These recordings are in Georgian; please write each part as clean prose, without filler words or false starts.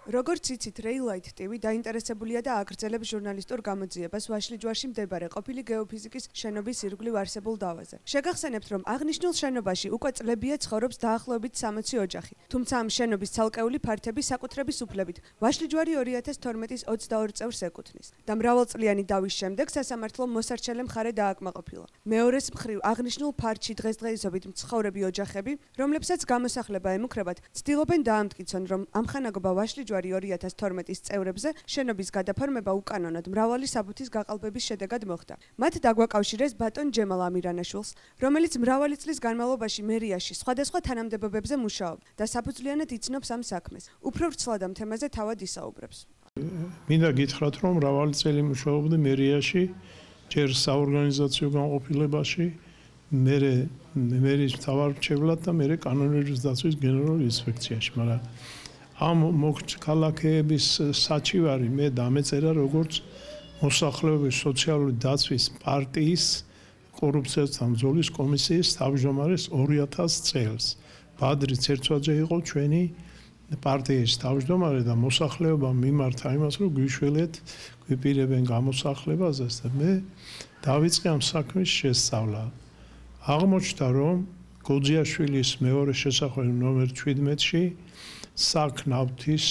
როგორც იცით, Raylight TV დაინტერესებულია და აგრძელებს ჟურნალისტურ გამოძიებას ვაშლიჯვარში მდებარე ყოფილი გეოფიზიკის შენობის ირგვლივ არსებულ დავაზე. შეგახსენებთ, რომ აღნიშნულ შენობაში უკვე წლებია ცხოვრობს დაახლოებით 60 ოჯახი. თუმცა ამ შენობის ცალკეული ფართები საკუთრების უფლებით ვაშლიჯვარი 2012-ის 22 წევრს ეკუთვნის და მრავალწლიანი დავის შემდეგ სასამართლომ მოსარჩელე მხარე დააკმაყოფილა. მეორეს მხრივ აღნიშნულ ფართში დღესდღეობით მცხოვრები ოჯახები, რომლებსაც გამოსახლება ემუქრებათ, ცდილობენ დაამტკიცონ, რომ ამხანაგობა ვაშლიჯვარი 2012-ის წევრებზე შენობის გადაფორმება უკანონოდ მრავალი საბუთის გაყალბების შედეგად მოხდა. მათ დაგვაკავშირეს ბატონ ჯემალ ამირანაშვილს, რომელიც მრავალი წლის განმავლობაში მერიაში სხვადასხვა თანამდებობებზე მუშაობდა და საფუძვლიანად იცნობს ამ საქმეს. უფრო ვრცლად ამ თემაზე თავად ისაუბრებს. მინდა გითხრათ, რომ მრავალი წელი მუშაობდი მერიაში, ჯერ საორგანიზაციო განყოფილებაში, მერის მთავარმრჩევლად და მერე კანონიერების დაცვის გენერალურ ინსპექციაში, მაგრამ ამ მოქალაქეების საჩივარი მე დამეწერა როგორც მოსახლეობის სოციალური დაცვის პარტიის კორუფციასთან ბრძოლის კომისიის თავმჯდომარის 2000 წელს. ბადრი ცერცვაძე იყო ჩვენი პარტიის თავმჯდომარე და მოსახლეობამ მიმართა იმას, რომ გვიშველეთ, გვიპირებენ გამოსახლებაზე და მე დავიწყე ამ საქმის შესწავლა. აღმოჩნდა, რომ გოძიაშვილის მეორე შესახვევი ნომერ 17-ში საქნავთის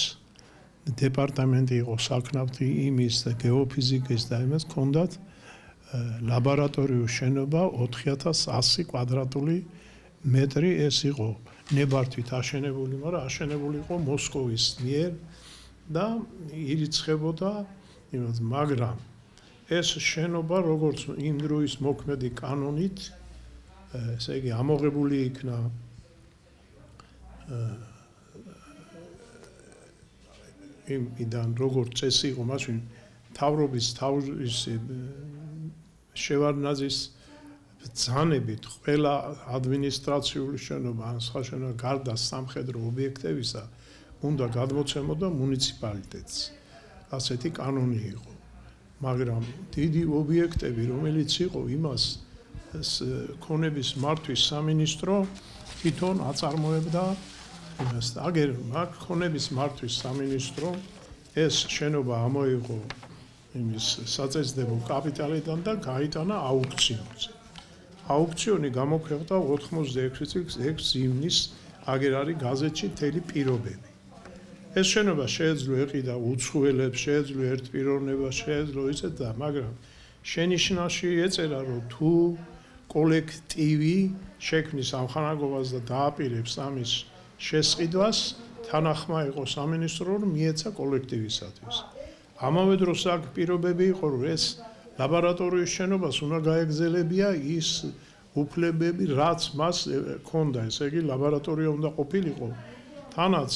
დეპარტამენტი იყო, საქნავთი იმის და გეოფიზიკის და იმას ჰქონდათ ლაბორატორიული შენობა 4100 კვადრატული მეტრი. ეს იყო ნებართვით აშენებული, მაგრამ აშენებული იყო მოსკოვის მიერ და ირიცხებოდა იმას, მაგრამ ეს შენობა როგორც იმ დროის მოქმედი კანონით, ესე იგი ამოღებული იქნა იმიდან როგორც წესი იყო მაშინ თავრობის შევარდნაძის ბრძანებით ყველა ადმინისტრაციული შენობა ან სხვა შენობა გარდა სამხედრო ობიექტებისა უნდა გადმოცემოდა მუნიციპალიტეტს. ასეთი კანონი იყო. მაგრამ დიდი ობიექტები, რომელიც იყო იმას ქონების მართვის სამინისტრო თვითონ აწარმოებდა იმას. აგერ მაგ ქონების მართვის სამინისტრო ეს შენობა ამოიღო იმის საწესდებო კაპიტალიდან და გაიტანა აუქციონზე. აუქციონი გამოქვეყნდა 86 წლის 6 ივნის აგერ არის გაზეთში მთელი პირობები. ეს შენობა შეეძლო ეყიდა უცხოელებს, შეეძლო ერთპიროვნებას, შეეძლო ისეთ და მაგრამ შენიშვნაში ეწერა, რომ თუ კოლექტივი შექმნის ამხანაგობას და დააპირებს ამის შესყიდვას, თანახმა იყო სამინისტრო, რომ მიეცა კოლექტივისათვის. ამავე დროს აქ პირობები იყო, რომ ეს ლაბორატორიის შენობას უნდა გაეგზელებია ის უფლებები, რაც მას ჰქონდა, ესე იგი ლაბორატორია უნდა ყოფილიყო. თანაც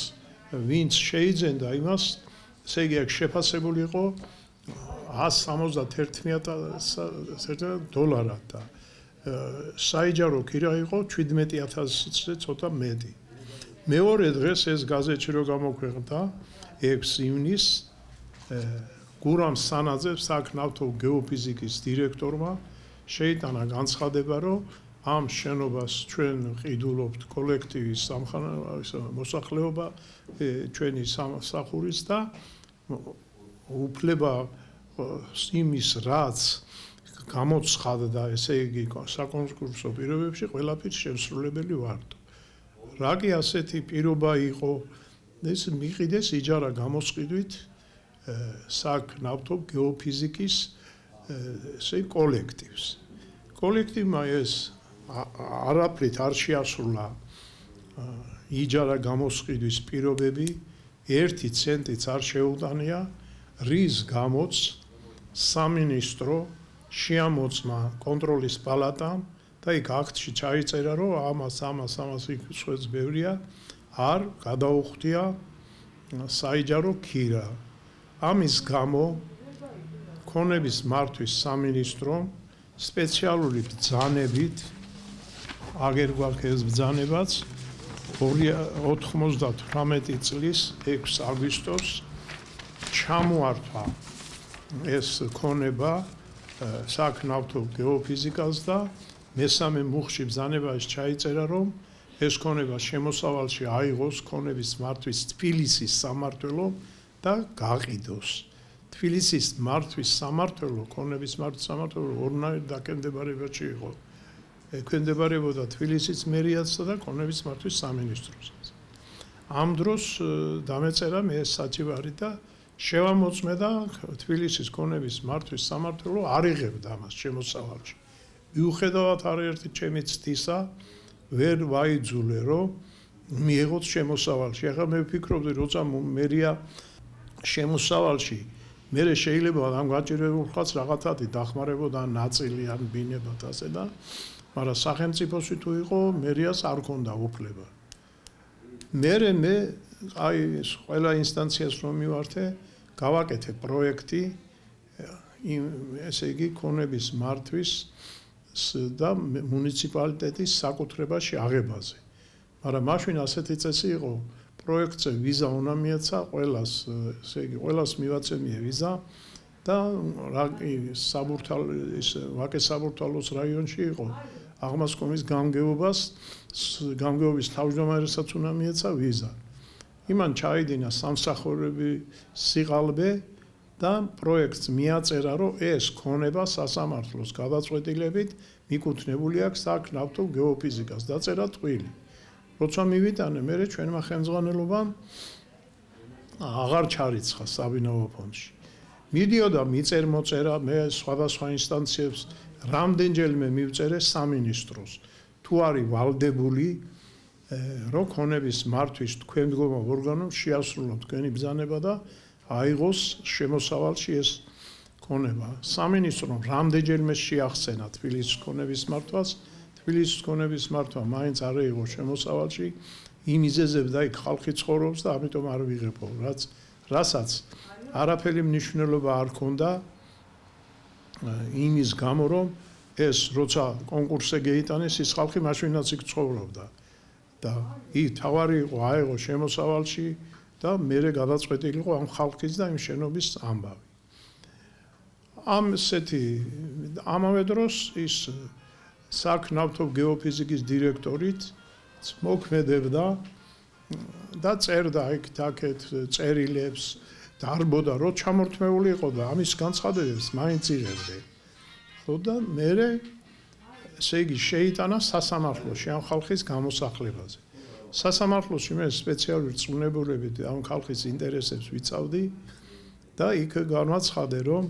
ვინც შეიძენდა იმას, ესე იგი აქ შეფასებული იყო 171,000 დოლარად და საიჯარო ქირა იყო 17,000-ზე ცოტა მეტი. მეორე დღეს ეს გაზეთში რო გამოქვეყნდა 6 ივნის გურამ სანაძე საქნავთო გეოფიზიკის დირექტორმა შეიტანა განცხადება, რომ ამ შენობას ჩვენ ყიდულობთ კოლექტივის მოსახლეობა ჩვენი სამსახურის და უფლება იმის რაც გამოცხადდა, ესე იგი საკონკურსო პირობებში ყველაფერს შესრულებელი ვართ. რა კი ასეთი პირობა იყო, ეს მიყიდეს იჯარა გამოსყიდვით საქნავთო გეოფიზიკის ესე კოლექტივს. კოლექტივმა ეს არაფრით არ შეასრულა იჯარა გამოსყიდვის პირობები, 1 ცენტიც არ შეუტანია, რის გამოც სამინისტრო შეამოწმა კონტროლის პალატამ და იქ აქტში ჩაიწერა, რომ ამას იქ ბევრია, არ გადაუხდია საიჯარო ქირა. ამის გამო ქონების მართვის სამინისტრომ სპეციალური ბრძანებით აგერ გვაქვს ეს ბრძანებაც 98 წლის 6 აგვისტოს ჩამოართვა ეს ქონება საქნავთო გეოფიზიკას და მესამე მუხში ბრძანებაში ჩაიწერა, რომ ეს ქონება შემოსავალში აიღოს ქონების მართვის თბილისის სამმართველო და გაყიდოს. თბილისის მართვის სამმართველო, ქონების მართვის სამმართველო ორნაირ დაკენდებარებაში იყო. ექვემდებარებოდა თბილისის მერიასა და ქონების მართვის სამინისტროსაც. ამ დროს დამეწერა მე საჭივარი და შევამოწმედა თბილისის ქონების მართვის სამმართველო არ იღებდა ამას შემოსავალში. მიუხედავად არაერთი ჩემი ცდისა ვერ ვაიძულე რომ მიიღოთ შემოსავალში. ახლა მე ვფიქრობდი როცა მერია შემოსავალში მე შეიძლება ამ გაჭირებულ ხალხს რაღაცადი დახმარებოდა ნაწილი ან ბინებად ასე და მაგრამ სახელმწიფოსი თუ იყო მერიას არ ქონდა უფლება. მე ყველა ინსტანციას რომ მივართე გავაკეთე პროექტი ესე იგი ქონების მართვის და მუნიციპალიტეტის საკუთრებაში აღებაზე. მაგრამ მაშინ ასეთი წესი იყო პროექტზე ვიზა უნდა მიეცა ყველას, ესე იგი ყველას მივაწემია ვიზა და ვაკე საბურთალოს რაიონში იყო აღმასკომის გამგეობის თავმჯდომარესაც უნდა მიეცა ვიზა. იმან ჩაიდინა სამსახურები სიყალბე და პროექტს მიაწერა რომ ეს ქონება სასამართლოს გადაწყვეტილებით მიკუთვნებული აქვს აქ ნავთობ გეოფიზიკას დაწერა ტყვილი. როცა მივიტანე მე ჩვენმა ხელმძღვანელობამ აღარ ჩარიცხა საბინაო ფონდში. მიდიოდა მიწერმოწერა მე სხვადასხვა ინსტანციებს რამდენჯერმე მივწერე სამინისტროს თუ არის ვალდებული რომ ქონების მართვის თქვენ მდგომარ ორგანოს შეასრულოთ თქვენი ბრძანება და აიღოს შემოსავალში ეს ქონება. სამინისტრომ რამდენჯერმე შეახსენა თბილისის ქონების მართვას, თბილისის ქონების მართვა მაინც არ აიღო შემოსავალში, იმ მიზეზებს და იქ ხალხი ცხოვრობს და ამიტომ არ ვიღებო, რასაც არაფერი მნიშვნელობა არ ქონდა იმის გამო რომ ეს როცა კონკურსზე გაიტანეს ის ხალხი მაშინაც იქ ცხოვრობდა და იქ თავარი იყო აიღო შემოსავალში და მერე გადაწყვეტილი იყო ამ ხალხის და იმ შენობის ამბავი. ამავე დროს ის საქნავთობ გეოფიზიკის დირექტორით მოქმედებდა და წერდა იქ-აქეთ წერილებს დარბოდა რომ ჩამორთმეული იყო და ამის განცხადებებს მაინც იღებდა. ხო და მერე ესე იგი შეიტანა სასამართლოში ამ ხალხის გამოსახლებაზე. სასამართლოში მე სპეციალური წვნებულებით ამ ხალხის ინტერესებს ვიცავდი და იქ განაცხადე რომ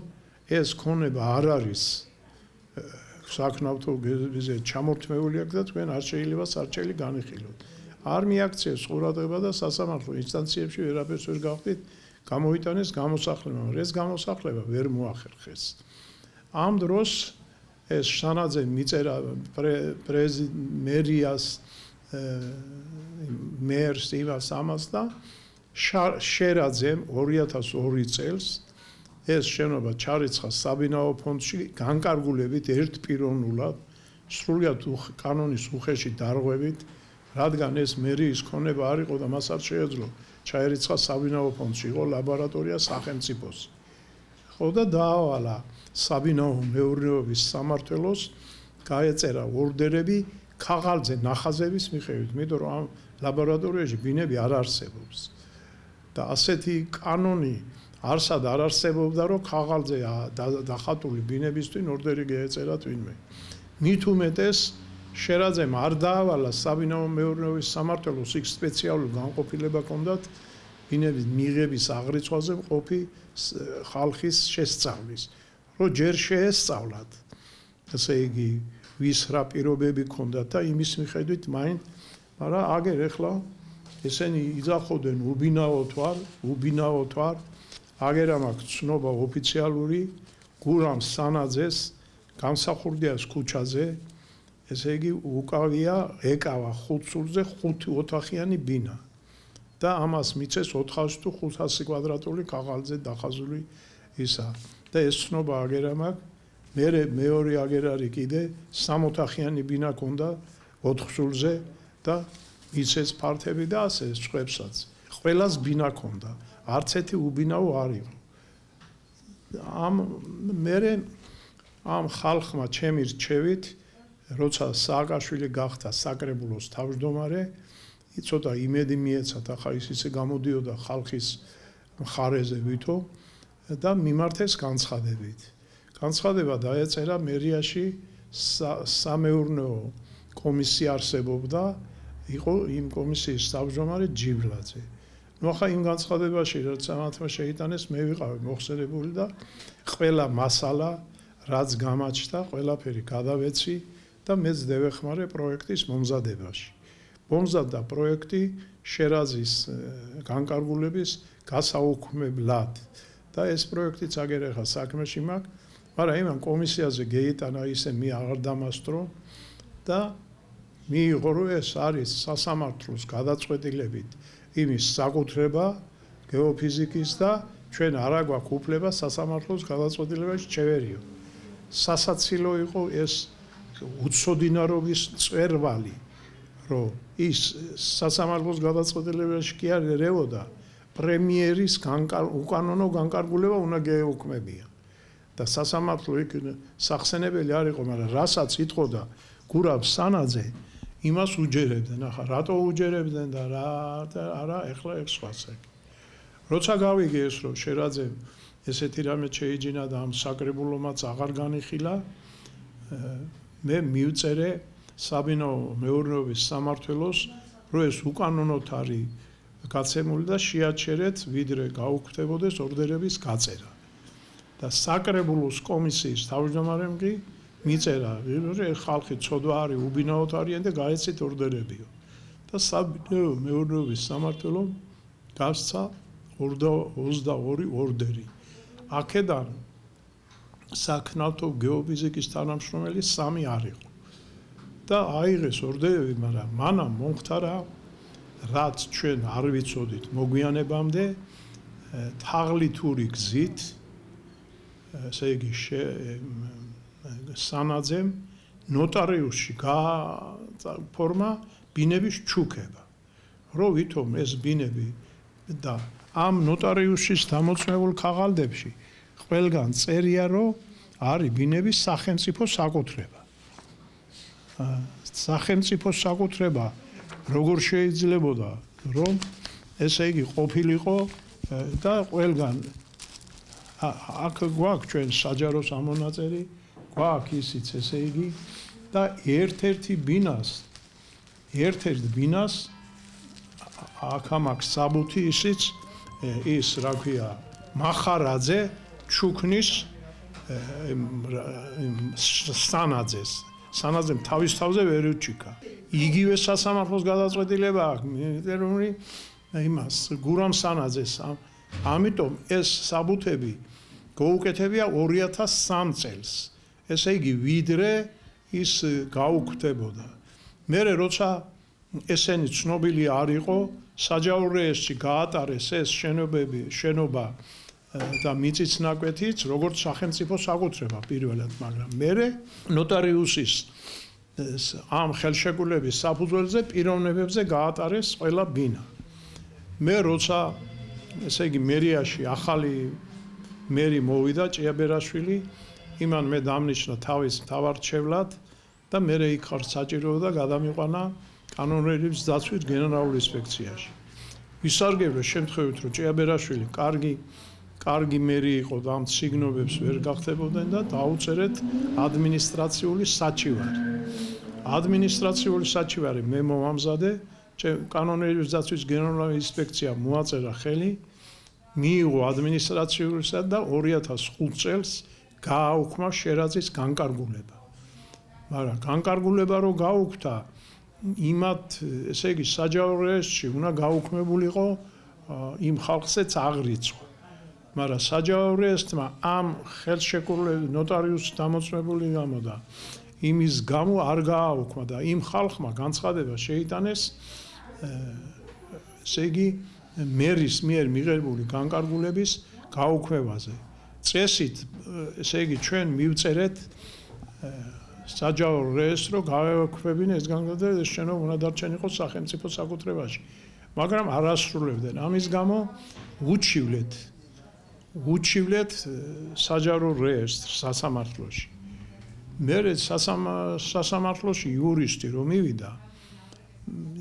ეს ქონება არ არის საქნავთო გეზზე ჩამორთმეული აქვს და თქვენ არ შეიძლება სარჩელი განიხილოთ. არ მიაქციეს ყურადღება და სასამართლო ინსტანციებში ვერაფერს ვერ გავხდით გამოიტანეს გამოსახლება, ეს გამოსახლება ვერ მოახერხეს. ამ დროს ეს შანაძე მიწერა მერიას მერს ივას ამას და შერაძემ 2002 წელს ეს შენობა ჩარიცხა საბინაო ფონდში განკარგულებით ერთპიროვნულად სრულიად კანონის უხეში დარღვევით, რადგან ეს მერიის ქონება არ იყო და მას არ შეეძლო ჩაერიცხა საბინაო ფონდში, იყო ლაბორატორია სახელმწიფოს. ხო და დაავალა საბინაო მეურნეობის სამმართველოს გაეწერა ორდერები ქაღალდზე ნახაზების მიხედვით, იმიტომ რომ ამ ლაბორატორიაში ბინები არ არსებობს. და ასეთი კანონი არსად არ არსებობდა, რომ ქაღალდზე დახატული ბინებისთვის ორდერი გაეწერა თვინმე. მით უმეტეს შერაძემ არ დაავალა საბინაო მეურნეობის სამმართველოს იქ სპეციალური განყოფილება ჰქონდათ ბინების მიღების აღრიცხვაზე მყოფი ხალხის შესწავლის, რომ ჯერ შეესწავლათ, ესე იგი, ვის რა პირობები ჰქონდათ და იმის მიხედვით მაინც, მაგრამ აგერ ეხლა ესენი იძახოდნენ უბინაო თვარ, აგერ ამაქვს ცნობა ოფიციალური გურამ სანაძეს გამსახურდიას ქუჩაზე, ესე იგი ეკავა 5 სულზე 5 ოთახიანი ბინა და ამას მიცეს 400 თუ 500 კვადრატული ქაღალდზე დახაზული ისა და ეს ცნობა აგერ ამაქვს მეორე აგერ არის კიდე 3 ოთახიანი ბინა ქონდა 4 სულზე და მიცეს ფართები და ასე სხვებსაც ყველას ბინა ქონდა არც ერთი უბინაო არ იყო ამ ხალხმა ჩემი რჩევით როცა სააკაშვილი გახდა საკრებულოს თავმჯდომარე, ცოტა იმედი მიეცათ, ახლა ის ისე გამოდიოდა ხალხის მხარეზე ვითო და მიმართეს განცხადებით. განცხადება დაეწერა მერიაში სამეურნეო კომისია არსებობდა, იყო იმ კომისიის თავმჯდომარე ჯიბრლაძე. ნუ ახლა იმ განცხადებაში რაც ამათმა შეიტანეს, მე ვიყავი მოხსენებული და ყველა მასალა, რაც გამაჩნდა, ყველაფერი გადავეცი და მეც დევეხმარე პროექტის მომზადებაში. მომზადდა პროექტი შერაზის განკარგულების გასაუქმებლად და ეს პროექტიც აგერ ახლა საქმეში მაქვს, მაგრამ იმან კომისიაზე გეიტანა ისე მე აღარ დამასწრო და მიიღო რომ ეს არის სასამართლოს გადაწყვეტილებით იმის საკუთრება გეოფიზიკის და ჩვენ არა გვაქვს უფლება სასამართლოს გადაწყვეტილებაში შევერიო. სასაცილო იყო ეს უცოდინარობის წვერვალი, რომ ის სასამართლოს გადაწყვეტილებაში კი არ ერეოდა პრემიერის უკანონო განკარგულება უნდა გეუქმებია. და სასამართლო იქ სახსენებელი არ იყო, მაგრამ რასაც იტყოდა გურამ სანაძე, იმას უჯერებდნენ. ახლა რატო უჯერებდნენ და არა, ეხლა ეს სხვა საკითხი. როცა გავიგე ეს რომ შერაძემ ესეთი რამე შეიჯინა და ამ საკრებულომაც აღარ განიხილა, მე მივწერე საბინო მეურნეობის სამმართველოს, რომ ეს უკანონოდ არის გაცემული და შეაჩერეთ, ვიდრე გაუქმდებოდეს ორდერების გაწერა. და საკრებულოს კომისიის თავმჯდომარემ კი მიწერა, რომ ხალხი ცოდვა არის, უბინაოდ არიან და გაეცით ორდერებიო. და საბინო მეურნეობის სამმართველომ გასცა 22 ორდერი. აქედან საქნავთო გეოფიზიკის თანამშრომელი 3 არ იყო. და აიღეს ორდერები, მაგრამ მანამ მომხდარა, რაც ჩვენ არ ვიცოდით მოგვიანებამდე, თაღლითური გზით, ესე იგი სანაძემ ნოტარიუსში გააფორმა ბინების ჩუქება. რო ვითომ ეს ბინები და ამ ნოტარიუსის დამოწმებულ ქაღალდებში ყველგან წერია, რომ არის ბინების სახელმწიფო საკუთრება. სახელმწიფო საკუთრება როგორ შეიძლებოდა, რომ ესე იგი ყოფილიყო და ყველგან აქ გვაქვს ჩვენ საჯაროს ამონაწერი, გვაქვს ისიც ესე იგი და ერთ-ერთ ბინას აქ ამაქვს საბუთი ისიც ის რა ქვია მახარაძე ჩუქნის სანაძემ თავის თავზე ვერ უჩიქა. იგივე სასამართლოს გადაწყვეტილება აქვს იმას გურამ სანაძეს. ამიტომ ეს საბუთები გაუკეთებია 2003 წელს. ესე იგი ვიდრე ის გაუქმდებოდა. მერე როცა ესენი ცნობილი არ იყო, საჯარო რეესტრში გაატარეს ეს შენობა და მიწის ნაკვეთიც, როგორც სახელმწიფო საკუთრება პირველად, მაგრამ მერე ნოტარიუსის ამ ხელშეკრულების საფუძველზე პიროვნებებზე გაატარეს ყველა ბინა. მე როცა ესე იგი მერიაში ახალი მერი მოვიდა ჭიაბერაშვილი, იმან მე დამნიშნა თავის მთავარჩევლად და მერე იქ ხარ საჭირო და გადამიყვანა კანონიერების დაცვის გენერალურ ინსპექციაში. ვისარგებლე შემთხვევით, რომ ჭიაბერაშვილი კარგი მერი იყო და ამ სიგნობებს ვერ გახდებოდნენ და დაუწერეთ ადმინისტრაციული საჩივარი. ადმინისტრაციული საჩივარი მე მომამზადე, კანონიერების დაცვის გენერალური ინსპექცია მოაწერა ხელი, მიიღო ადმინისტრაციულისა და 2005 წელს გააუქმა შერაზის განკარგულება. მაგრამ განკარგულება რო გაუქმდა, იმათ ესე იგი საჯარო რეესტრში უნდა გაუქმებულიყო იმ ხალხსაც აღრიცხვა. მაგრამ საჯარო რეესტრმა ამ ხელშეკრულების ნოტარიუსის დამოწმებული გამო და იმის გამო არ გააუქმა და იმ ხალხმა განცხადება შეიტანეს ესე იგი მერის მიერ მიღებული განკარგულების გაუქმებაზე. წესით ესე იგი ჩვენ მივწერეთ საჯარო რეესტრო გააუქმებინა ეს განკარგულება, ეს შენობა უნდა დარჩენილიყო სახელმწიფო საკუთრებაში. მაგრამ არ ასრულებდნენ. ამის გამო უჩივლეთ საჯარო რეესტრს სასამართლოში. მე სასამართლოში იურისტი რომ მივიდა,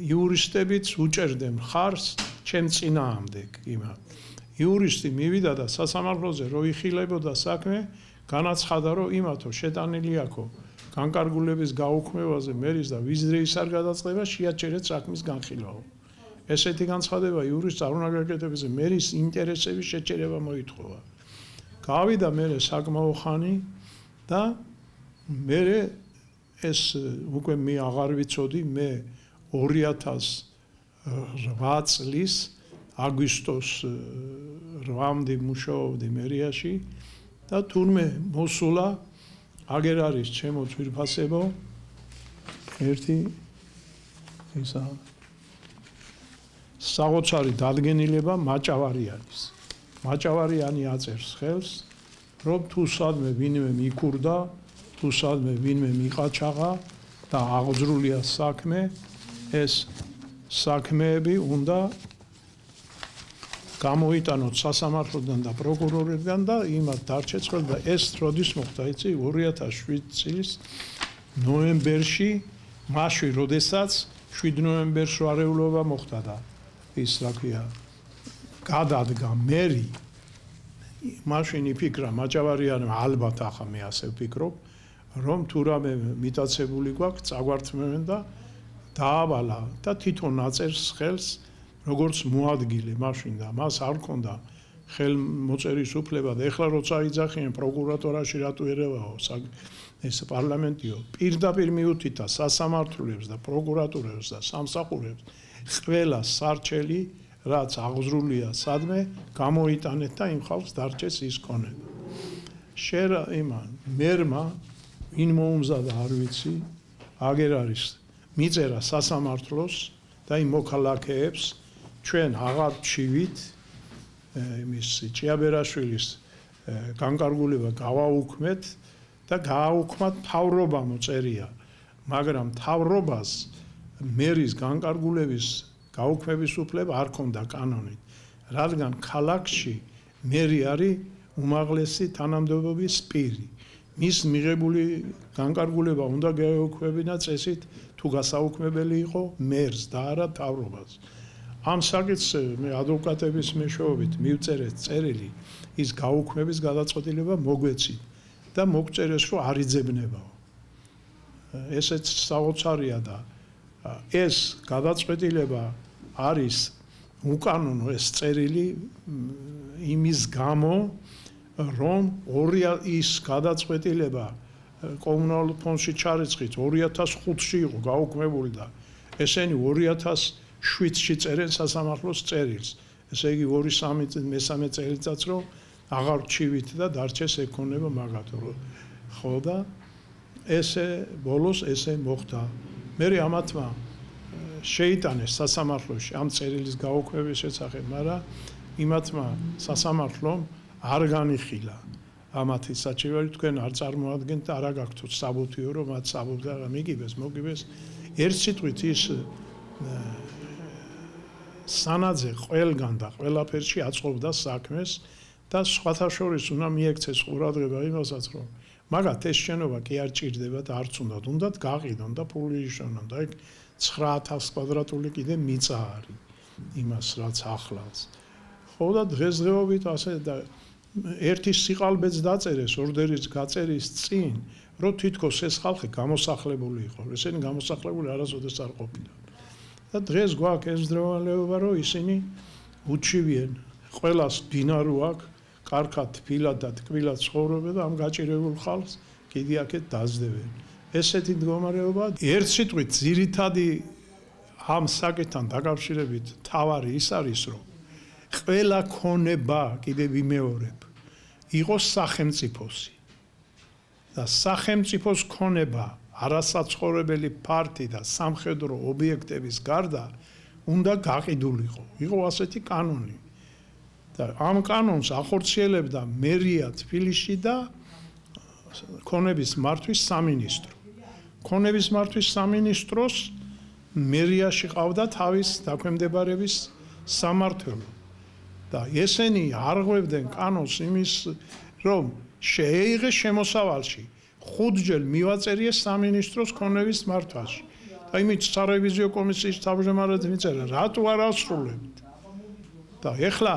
იურისტებიც უჭერდნენ ხარს ჩემ წინააღმდეგ იმა. იურისტი მივიდა და სასამართლოზე რო იხილებოდა საქმე, განაცხადა რომ იმათო შეტანილი აქო განკარგულების გაუქმებაზე მერის და ვიზდრის არ გადაწყდება, შეაჩერეთ საქმის განხილვაო. ესეთი განცხადება იურისტს არ უნდა გაკეთებდეს, მერის ინტერესების შეჩერება მოითხოვა. გავიდა მე საკმაო ხანი და მე ეს უკვე მე აღარ ვიცოდი, მე 2008 წლის აგვისტოს 8-მდე მუშაობდი მერიაში და თურმე მოსულა აგერ არის ჩემო ძვირფასებო ერთი ისა საღოთარი დადგენილება მაჭავარიანის. მაჭავარიანი აწერს ხელს, რომ თუ სადმე ვინმე მიკურდა, თუ სადმე ვინმე მიყაჩაღა და აღძრულია საქმე, ეს საქმეები უნდა გამოიტანოთ სასამართლოდან და პროკურორებიდან და იმათ დარჩეთ ხოლმე და ეს როდის მოხდა, იცი 2007 წლის ნოემბერში, მაშინ როდესაც 7 ნოემბერს შოარეულობა მოხდა და ის რა ქვია გადადგა მერი მაშინ იფიქრა მაჭავარიანმა ალბათ ახლა მე ასე ვფიქრობ რომ თუ რამე მიტაცებული გვაქვს წაგვართმევენ და დაავალა და თვითონ აწერს ხელს როგორც მოადგილე მაშინ და მას არ ქონდა ხელმოწერის უფლება და ეხლა როცა იძახიან პროკურატურაში რატო ერევაო ეს პარლამენტიო პირდაპირ მიუთითა სასამართლოებს და პროკურატურებს და სამსახურებს ყველა სარჩელი რაც აღზრულია სადმე გამოიტანეთ და იმ ხალხს დარჩეს ის ქონება. შერა იმან მერმა ვინ მოუმზადა არ ვიცი, აგერ არის მიწერა სასამართლოს და იმ მოქალაქეებს ჩვენ აღარ ჩივით იმის ჭიაბერაშვილის განკარგულება გავაუქმეთ და გააუქმათ მთავრობა მოწერია, მაგრამ მთავრობას მერის განკარგულების გაუქმების უფლება არ ქონდა კანონით, რადგან ქალაქში მერი არის უმაღლესი თანამდებობის პირი. მის მიღებული განკარგულება უნდა გაეუქმებინა წესით, თუ გასაუქმებელი იყო მერს და არა მთავრობას. ამ საკითხს მე ადვოკატების მეშვეობით მივწერეთ წერილი, ის გაუქმების გადაწყვეტილება მოგვეცით და მოგწერეს, რომ არ იძებნებაო. ესეც საოცარია და ეს გადაწყვეტილება არის უკანონო ეს წერილი იმის გამო რომ ის გადაწყვეტილება კომუნალურ ფონდში ჩარიცხით 2005-ში იყო გაუქმებული და ესენი 2007-ში წერენ სასამართლოს წერილს. ესე იგი 2-3 წელიწადს რომ აღარ ჩივით და დარჩეს ეკონება მაგათო. ხო და ესე ბოლოს ესე მოხდა. მე ამათმა შეიტანეს სასამართლოში ამ წერილის გაუქმების შესახებ, მაგრამ იმათმა სასამართლომ არ განიხილა ამათი საჩივარი, თქვენ არ წარმოადგენთ და არ აგაქვთ საბუთიო, რომ მათ საბუთი არ მიგიბეს, მოგიბეს. ერთ სიტყვით ის სანაძე ყველგან და ყველაფერში აწყობდა საქმეს და სხვათა შორის უნდა მიექცეს ყურადღება იმასაც, რომ მაგათ ეს შენობა კი არ ჭირდება და არც უნდათ გაყიდონ და ფული იშონონ და ეგ 9000 კვადრატული კიდე მიწა არის იმას რაც ახლავს. ხო და დღესდღეობით ასე და ერთი სიყალბეც დაწერეს ორდერის გაწერის წინ, რომ თითქოს ეს ხალხი გამოსახლებული იყო. ესენი გამოსახლებული არასოდეს არ ყოფილან. და დღეს გვაქვს ეს მდრევალეობა, რომ ისინი უჩივიან ყველას ბინარო აქვს, კარგად თბილად და თკბილად ცხოვრობენ და ამ გაჭირებულ ხალხს კიდე აქეთ დაძდებენ. ესეთი მდგომარეობა ერთ სიტყვით ძირითადი ამ საკითხთან დაკავშირებით თავარი ის არის, რომ ყველა ქონება კიდე ვიმეორებ იყოს სახელმწიფოსი და სახელმწიფოს ქონება არასაცხოვრებელი ფართი და სამხედრო ობიექტების გარდა უნდა გაყიდულიყო. იყო ასეთი კანონი და ამ კანონს ახორციელებდა მერია თბილისში და ქონების მართვის სამინისტრო. ქონების მართვის სამინისტროს მერიაში ყავდა თავის დაქვემდებარების სამმართველო და ესენი არღვევდნენ კანონს იმის, რომ შეეიღეს შემოსავალში 5-ჯერ მივაწერიე სამინისტროს ქონების მართვაში. და იმით სარევიზიო კომისიის თავმჯდომარედ მიწერა, რატო არ ასრულებთ? და ეხლა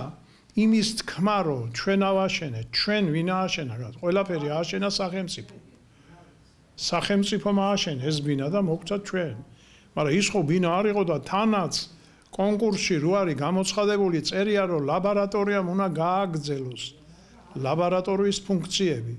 იმის თქმა, რომ ჩვენ ავაშენეთ, ჩვენ ვინ ააშენა, ყველაფერი ააშენა სახელმწიფო. სახელმწიფომ ააშენა ეს ბინა და მოგცა ჩვენ. მაგრამ ის ხო ბინა არ იყო და თანაც კონკურსში რო არის გამოცხადებული წერია, რომ ლაბორატორიამ უნდა გააგრძელოს ლაბორატორიის ფუნქციები.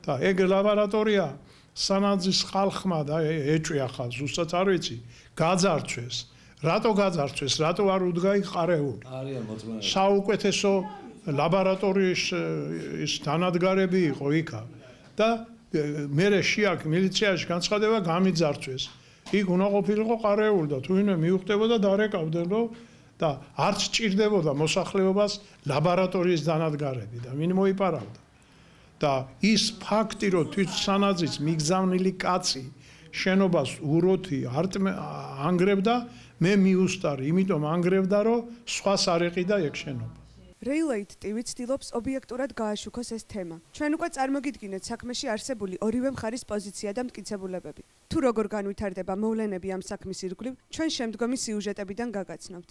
და ეგ ლაბორატორია სანაძის ხალხმა და ეჭვია ხალ ზუსტად არ ვიცი გაძარცვეს. რატო გაძარცვეს? რატო არ უდგა იქ ყარეული? არიან მოწმენე. საუკეთესო ლაბორატორიის ის დანადგარები იყო იქა და მერე შეაქ მილიციაში განცხადება გამიძარცვეს. იქ უნდა ყოფილიყო ყარეული და თუ ვინმე მიუხვდებოდა დარეკავდნო და არც ჭირდებოდა მოსახლეობას ლაბორატორიის დანადგარები და ვინ მოიპარავდა. და ის ფაქტი, რომ თვით სანაძის მიგზავნილი კაცი შენობას უროთი ანგრევდა, მე მიუსტარი, იმიტომ ანგრევდა, რომ სხვას არ ეყიდა ეგ შენობა. Railway TV ცდილობს ობიექტურად გააშუქოს ეს თემა. ჩვენ უკვე წარმოგიდგინეთ საქმეში არსებული ორივე მხარის პოზიცია და მტკიცებულებები. თუ როგორ განვითარდება მოვლენები ამ საქმის ირგვლივ, ჩვენ შემდგომი სიუჟეტებიდან გაგაცნობთ.